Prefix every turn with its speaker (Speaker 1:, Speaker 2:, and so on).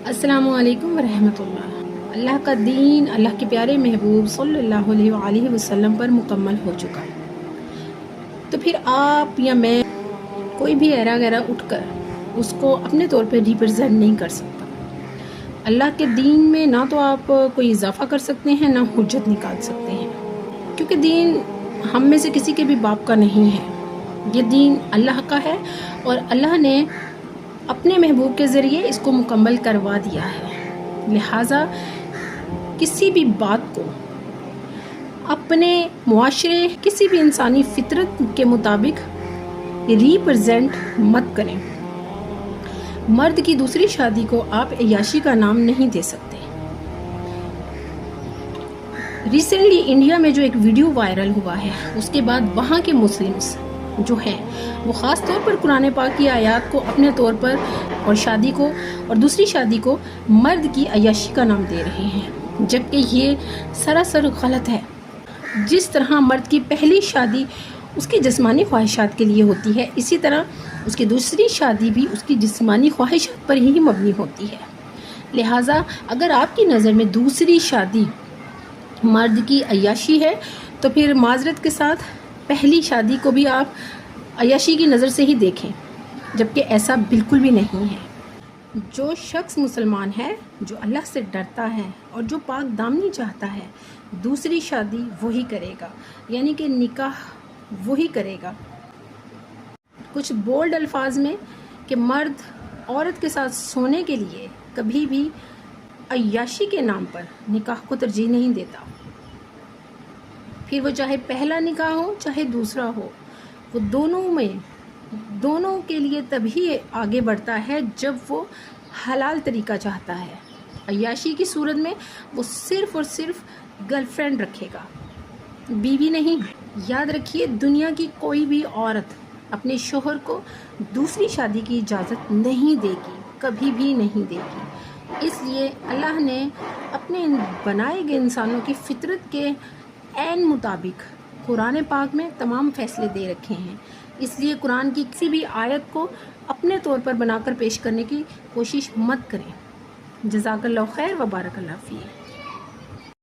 Speaker 1: السلام علیکم ورحمۃ اللہ کا دین اللہ کے پیارے محبوب صلی اللہ علیہ وآلہ وسلم پر مکمل ہو چکا، تو پھر آپ یا میں کوئی بھی ایرا غیرہ اٹھ کر اس کو اپنے طور پہ ریپرزینٹ نہیں کر سکتا۔ اللہ کے دین میں نہ تو آپ کوئی اضافہ کر سکتے ہیں، نہ حجت نکال سکتے ہیں، کیونکہ دین ہم میں سے کسی کے بھی باپ کا نہیں ہے، یہ دین اللہ کا ہے اور اللہ نے اپنے محبوب کے ذریعے اس کو مکمل کروا دیا ہے۔ لہٰذا کسی بھی بات کو اپنے معاشرے، کسی بھی انسانی فطرت کے مطابق ریپرزینٹ مت کریں۔ مرد کی دوسری شادی کو آپ عیاشی کا نام نہیں دے سکتے۔ ریسنٹلی انڈیا میں جو ایک ویڈیو وائرل ہوا ہے، اس کے بعد وہاں کے مسلمز جو ہیں وہ خاص طور پر قرآن پاک کی آیات کو اپنے طور پر اور شادی کو اور دوسری شادی کو مرد کی عیاشی کا نام دے رہے ہیں، جبکہ یہ سراسر غلط ہے۔ جس طرح مرد کی پہلی شادی اس کی جسمانی خواہشات کے لیے ہوتی ہے، اسی طرح اس کی دوسری شادی بھی اس کی جسمانی خواہشات پر ہی مبنی ہوتی ہے۔ لہٰذا اگر آپ کی نظر میں دوسری شادی مرد کی عیاشی ہے تو پھر معذرت کے ساتھ پہلی شادی کو بھی آپ عیاشی کی نظر سے ہی دیکھیں، جبکہ ایسا بالکل بھی نہیں ہے۔ جو شخص مسلمان ہے، جو اللہ سے ڈرتا ہے اور جو پاک دامنی چاہتا ہے، دوسری شادی وہی کرے گا، یعنی کہ نکاح وہی کرے گا۔ کچھ بولڈ الفاظ میں کہ مرد عورت کے ساتھ سونے کے لیے کبھی بھی عیاشی کے نام پر نکاح کو ترجیح نہیں دیتا، پھر وہ چاہے پہلا نکاح ہو چاہے دوسرا ہو، وہ دونوں کے لیے تبھی آگے بڑھتا ہے جب وہ حلال طریقہ چاہتا ہے۔ عیاشی کی صورت میں وہ صرف اور صرف گرل فرینڈ رکھے گا، بیوی نہیں۔ یاد رکھیے، دنیا کی کوئی بھی عورت اپنے شوہر کو دوسری شادی کی اجازت نہیں دے گی، کبھی بھی نہیں دے گی۔ اس لیے اللہ نے اپنے بنائے گئے انسانوں کی فطرت کے عین مطابق قرآن پاک میں تمام فیصلے دے رکھے ہیں۔ اس لیے قرآن کی کسی بھی آیت کو اپنے طور پر بنا کر پیش کرنے کی کوشش مت کریں۔ جزاک اللہ خیر و بارک اللہ فیک۔